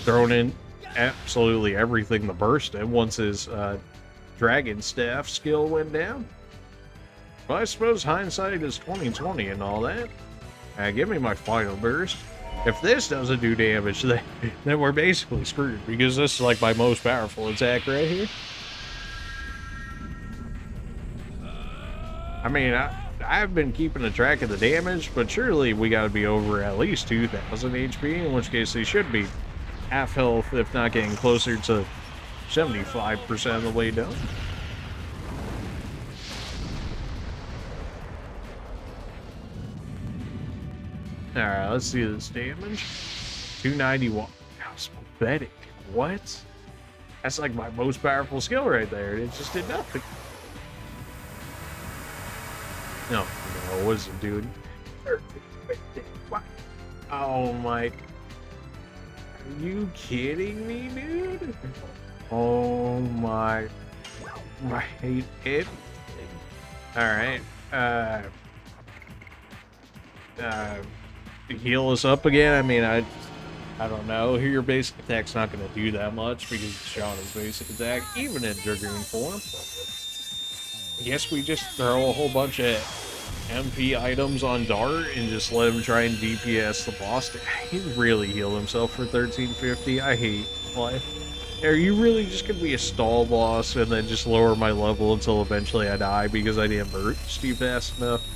thrown in absolutely everything to burst him once his dragon staff skill went down. Well, I suppose hindsight is 20/20 and all that. Give me my final burst. If this doesn't do damage, then we're basically screwed, because this is like my most powerful attack right here. I mean, I've been keeping a track of the damage, but surely we got to be over at least 2,000 HP, in which case they should be half health, if not getting closer to 75% of the way down. Alright, let's see this damage. 291. That's pathetic. What? That's like my most powerful skill right there. It just did nothing. No, it wasn't doing. Oh my. Are you kidding me, dude? Oh my. I hate it. Alright. Heal us up again. I mean, I don't know. Here, your basic attack's not going to do that much because it's Shauna's basic attack, even in Dragoon form. I guess we just throw a whole bunch of MP items on Dart and just let him try and DPS the boss. He really healed himself for 1350. I hate life. Are you really just going to be a stall boss and then just lower my level until eventually I die because I didn't burst you fast enough?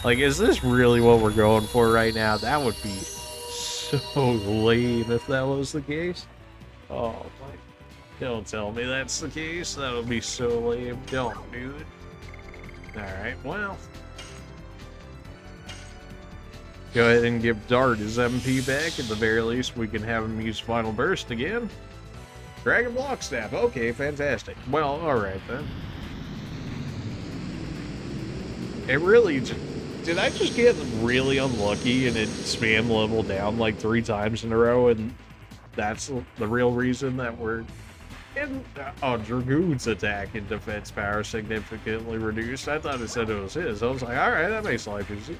Like, is this really what we're going for right now? That would be so lame if that was the case. Oh my. Don't tell me that's the case. That would be so lame. Don't do it. Alright, well. Go ahead and give Dart his MP back. At the very least, we can have him use Final Burst again. Dragon Block Staff. Okay, fantastic. Well, alright then. It really just... Did I just get really unlucky and it spam level down like 3 times in a row, and that's the real reason that we're in? Oh, Dragoon's attack and defense power significantly reduced. I thought it said it was his. I was like, alright, that makes life easy.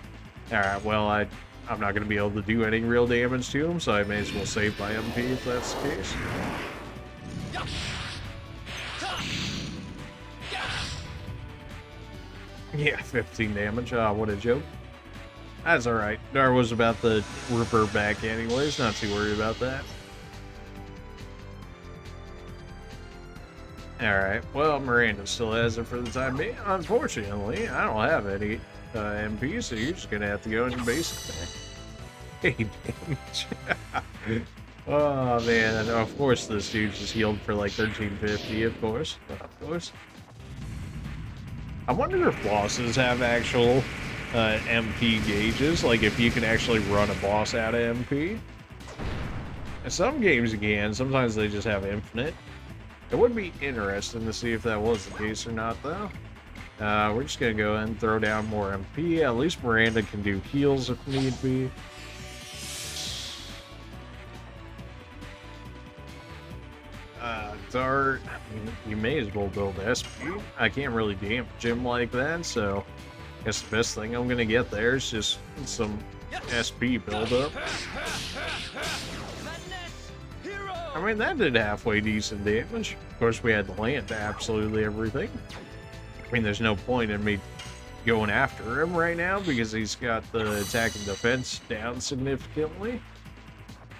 Alright, well, I'm not going to be able to do any real damage to him, so I may as well save my MP if that's the case. Yeah, 15 damage. Ah, what a joke. That's alright. Dar was about to revert back anyways, not too worried about that. Alright, well, Miranda still has it for the time being. Unfortunately, I don't have any MP, so you're just going to have to go in your basic attack. Hey, damage. Oh, man. Of course, this dude just healed for like 1350, of course. Of course. I wonder if bosses have actual MP gauges, like if you can actually run a boss out of MP. In some games you can, sometimes they just have infinite. It would be interesting to see if that was the case or not, though. We're just going to go ahead and throw down more MP. At least Miranda can do heals if need be. start, I mean, you may as well build SP. I can't really damage him like that, so I guess the best thing I'm gonna get there is just some SP buildup. I mean, that did halfway decent damage. Of course, we had to land absolutely everything. I mean, there's no point in me going after him right now because he's got the attack and defense down significantly.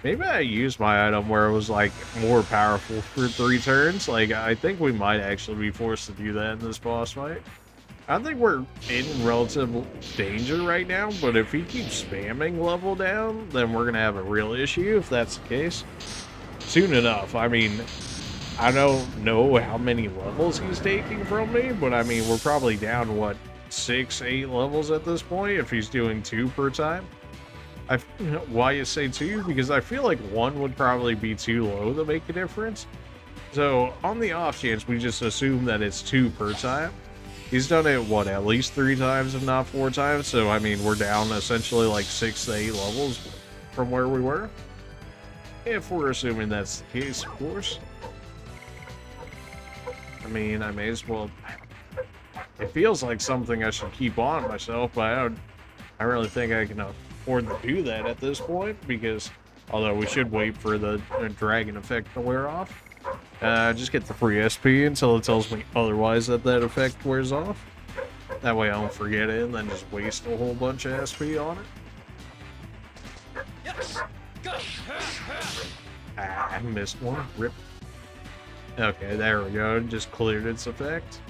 Maybe I used my item where it was like more powerful for 3 turns. Like, I think we might actually be forced to do that in this boss fight. I think we're in relative danger right now, but if he keeps spamming level down, then we're gonna have a real issue if that's the case. Soon enough. I mean, I don't know how many levels he's taking from me, but I mean, we're probably down, what, 6, 8 levels at this point if he's doing 2 per time. Why you say 2? Because I feel like 1 would probably be too low to make a difference. So on the off chance, we just assume that it's 2 per time. He's done it, what, at least 3 times, if not 4 times. So I mean, we're down essentially like 6 to 8 levels from where we were. If we're assuming that's the case, of course. I mean, I may as well. It feels like something I should keep on myself, but I don't really think I can afford to do that at this point, because although we should wait for the dragon effect to wear off, just get the free SP until it tells me otherwise that effect wears off. That way I don't forget it and then just waste a whole bunch of SP on it. Yes. Go. I missed one. Rip. Okay, there we go. Just cleared its effect.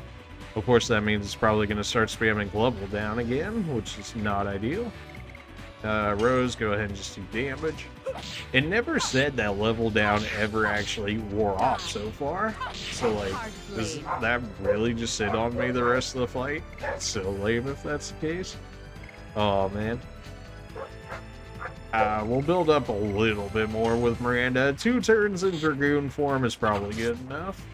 Of course, that means it's probably going to start spamming level down again, which is not ideal. Rose, go ahead and just do damage. It never said that level down ever actually wore off so far. So, like, does that really just sit on me the rest of the fight? It's so lame if that's the case. Oh, man. We'll build up a little bit more with Miranda. 2 turns in Dragoon form is probably good enough.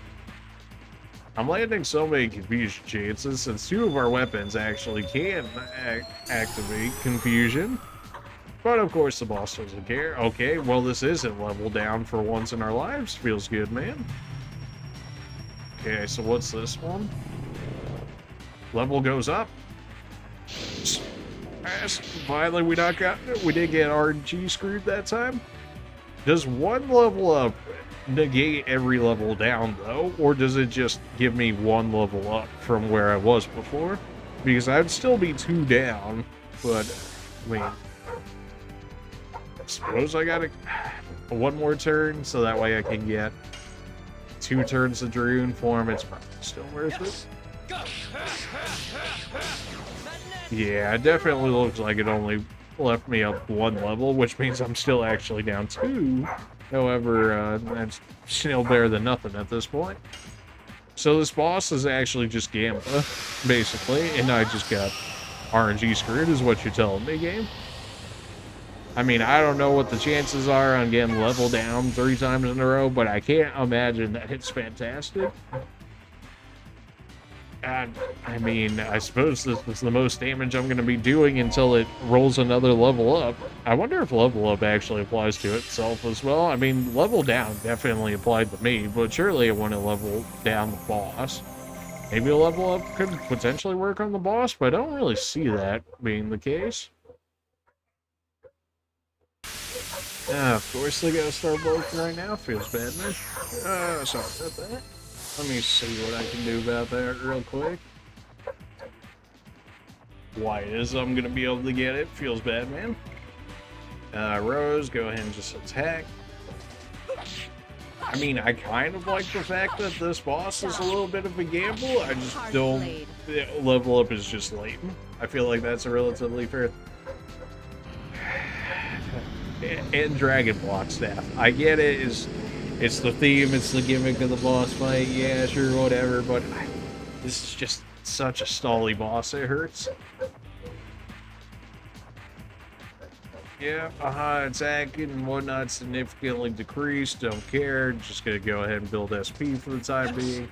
I'm landing so many confusion chances since 2 of our weapons actually can activate confusion. But of course the boss doesn't care. Okay, well this isn't level down for once in our lives. Feels good, man. Okay, so what's this one? Level goes up. Finally, we did get RNG screwed that time. Does 1 level up negate every level down though, or does it just give me 1 level up from where I was before? Because I'd still be 2 down, but I mean, I suppose I gotta 1 more turn so that way I can get 2 turns of Dragoon form. It's probably still worth it. Yeah, it definitely looks like it only left me up 1 level, which means I'm still actually down 2. However, that's still better than nothing at this point. So this boss is actually just Gamba, basically, and I just got RNG screwed, is what you're telling me, game? I mean, I don't know what the chances are on getting level down 3 times in a row, but I can't imagine that it's fantastic. And, I mean, I suppose this is the most damage I'm going to be doing until it rolls another level up. I wonder if level up actually applies to itself as well. I mean, level down definitely applied to me, but surely it wouldn't level down the boss. Maybe a level up could potentially work on the boss, but I don't really see that being the case. Of course they gotta start both right now. Feels bad, man. Sorry about that. Let me see what I can do about that real quick. Why is I'm gonna be able to get it? Feels bad, man. Rose, go ahead and just attack. I mean, I kind of like the fact that this boss is a little bit of a gamble. I just don't... Level up is just late. I feel like that's a relatively fair... And Dragon Block Staff. I get it. It's the theme, it's the gimmick of the boss fight. Yeah, sure, whatever. But this is just such a stally boss. It hurts. Yeah, attack and whatnot significantly decreased. Don't care. Just gonna go ahead and build SP for the time being.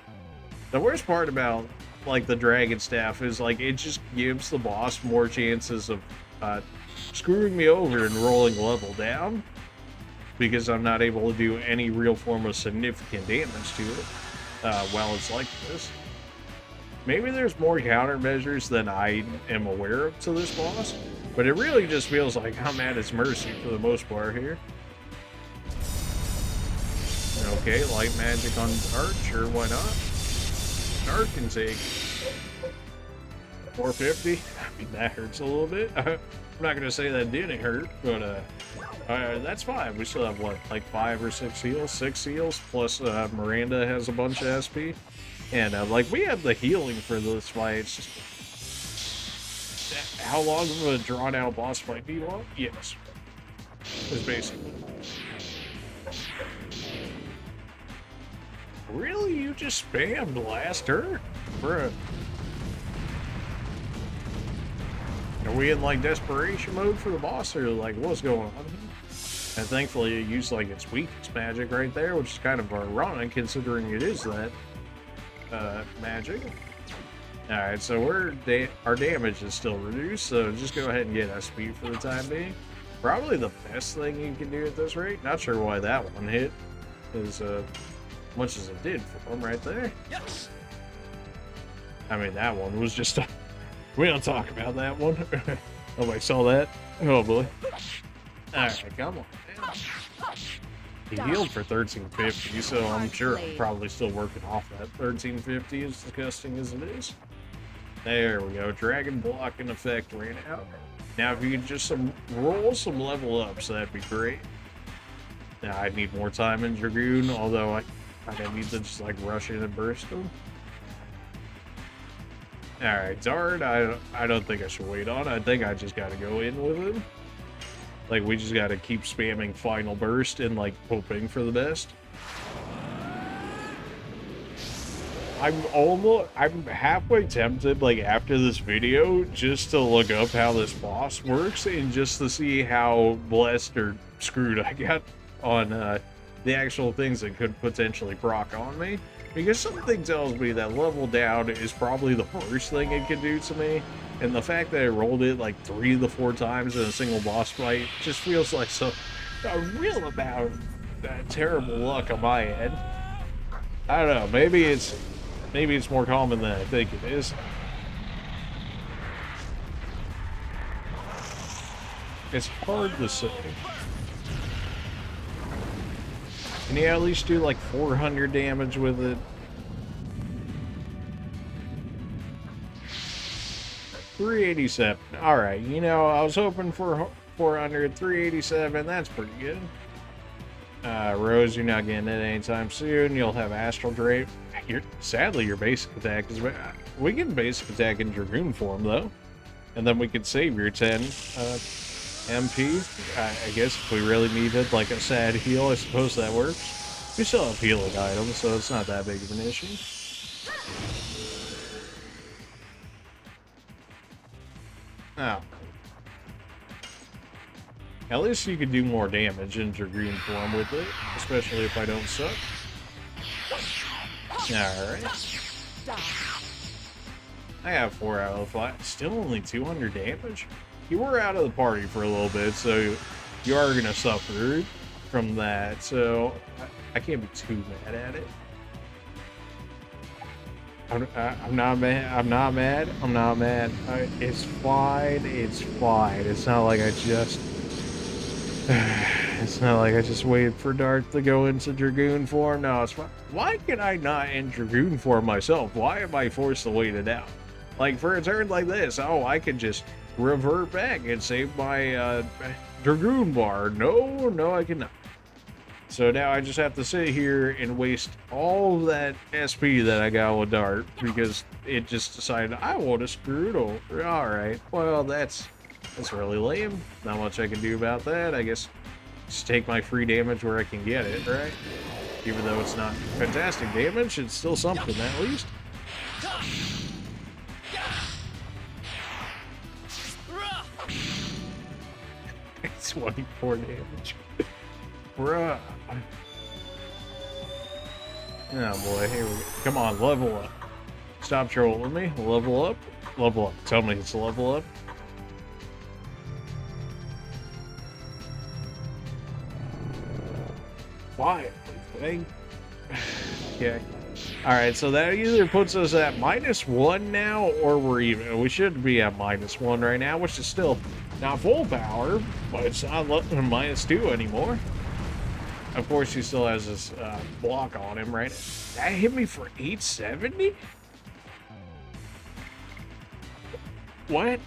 The worst part about like the Dragon Staff is like it just gives the boss more chances of screwing me over and rolling level down. because I'm not able to do any real form of significant damage to it while it's like this. Maybe there's more countermeasures than I am aware of to this boss, but it really just feels like I'm at its mercy for the most part here. Okay, light magic on Dart, sure, why not? Dart can take 450. I mean, that hurts a little bit. I'm not gonna say that didn't hurt, but that's fine. We still have, what, like 5 or 6 heals? 6 heals, plus Miranda has a bunch of SP. And, like, we have the healing for this fight. It's just... How long of a drawn-out boss fight do you want? Yes. It's basically... Really? You just spammed last turn? Bruh. Are we in, like, desperation mode for the boss, or, like, what's going on here? And thankfully it used, like, its weakest magic right there, which is kind of ironic, considering it is that magic. Alright, so our damage is still reduced, so just go ahead and get SP for the time being. Probably the best thing you can do at this rate. Not sure why that one hit as much as it did for him right there. Yes. I mean, that one was just... we don't talk about that one. Nobody saw that. Oh, boy. Alright, come on. He healed for 1350, so I'm sure I'm probably still working off that 1350, as disgusting as it is. There we go. Dragon block in effect ran out. Now, if you could just roll some level ups, that'd be great. Now, I need more time in Dragoon, although I don't need to just, like, rush in and burst them. Alright, Dart, I don't think I should wait on. I think I just gotta go in with him. Like, we just gotta keep spamming Final Burst and, like, hoping for the best. I'm halfway tempted, like, after this video, just to look up how this boss works and just to see how blessed or screwed I got on the actual things that could potentially proc on me. Because something tells me that level down is probably the worst thing it could do to me. And the fact that I rolled it like 3 to 4 times in a single boss fight just feels like a real amount of terrible luck on my end. I don't know, maybe it's more common than I think it is. It's hard to say. Can you at least do like 400 damage with it? 387. Alright, you know, I was hoping for 400. 387, that's pretty good. Rose, you're not getting it anytime soon. You'll have Astral Drape. Sadly, your basic attack is... We can basic attack in Dragoon form, though. And then we could save your 10 MP. I guess if we really needed, like, a sad heal, I suppose that works. We still have healing items, so it's not that big of an issue. Now, at least you could do more damage in Dragoon form with it, especially if I don't suck. Alright. I have 4 out of 5. Still only 200 damage? You were out of the party for a little bit, so you are going to suffer from that, so I can't be too mad at it. I'm not mad. I'm not mad. I'm not mad. It's fine. It's fine. It's not like I just... It's not like I just waited for Dart to go into Dragoon form. No, it's fine. Why can I not in Dragoon form myself? Why am I forced to wait it out? Like, for a turn like this, oh, I could just revert back and save my Dragoon bar. No, I cannot. So now I just have to sit here and waste all that SP that I got with Dart because it just decided I want to screw it over. Alright, well, that's really lame. Not much I can do about that. I guess just take my free damage where I can get it, right? Even though it's not fantastic damage, it's still something at least. 24 damage. Bruh. Oh boy, here we go. Come on, level up. Stop trolling me. Level up. Level up. Tell me it's a level up. quietly think. Okay. Alright, so that either puts us at -1 now, or we're even. We should be at -1 right now, which is still not full power, but it's not -2 anymore. Of course, he still has this block on him, right? That hit me for 870? What?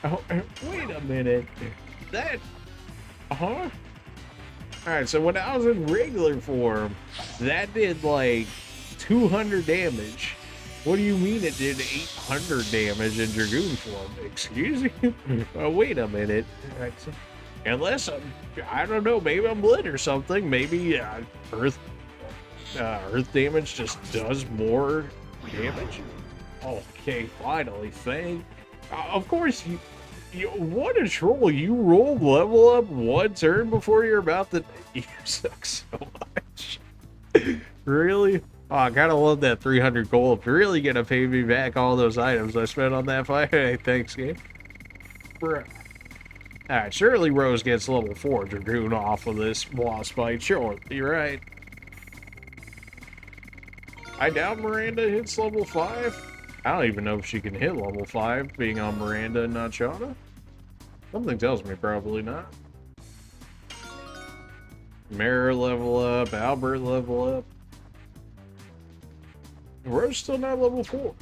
Oh, wait a minute. That... Huh? Alright, so when I was in regular form, that did like 200 damage. What do you mean it did 800 damage in Dragoon form? Excuse me? Wait a minute. Right, so, unless I don't know, maybe I'm lit or something. Maybe earth damage just does more damage. Okay, finally, thank. Of course, what a troll! You roll level up one turn before you're about to. You suck so much. Really? Oh, I gotta love that 300 gold. You're really gonna pay me back all those items I spent on that fight. Hey, thanks, game. Bruh. Alright, surely Rose gets level 4 Dragoon off of this boss fight. Sure, you're right. I doubt Miranda hits level 5. I don't even know if she can hit level 5 being on Miranda and not Shauna. Something tells me probably not. Mara level up, Albert level up. Rose still not level 4.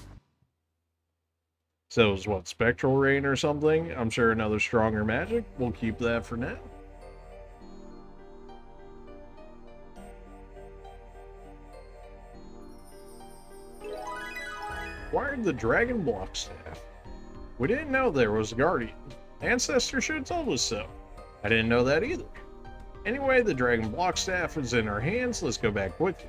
So it was what, Spectral Rain or something? I'm sure another stronger magic. We'll keep that for now. Acquired the Dragon Block Staff. We didn't know there was a Guardian. Ancestor should have told us so. I didn't know that either. Anyway, the Dragon Block Staff is in our hands. Let's go back quickly.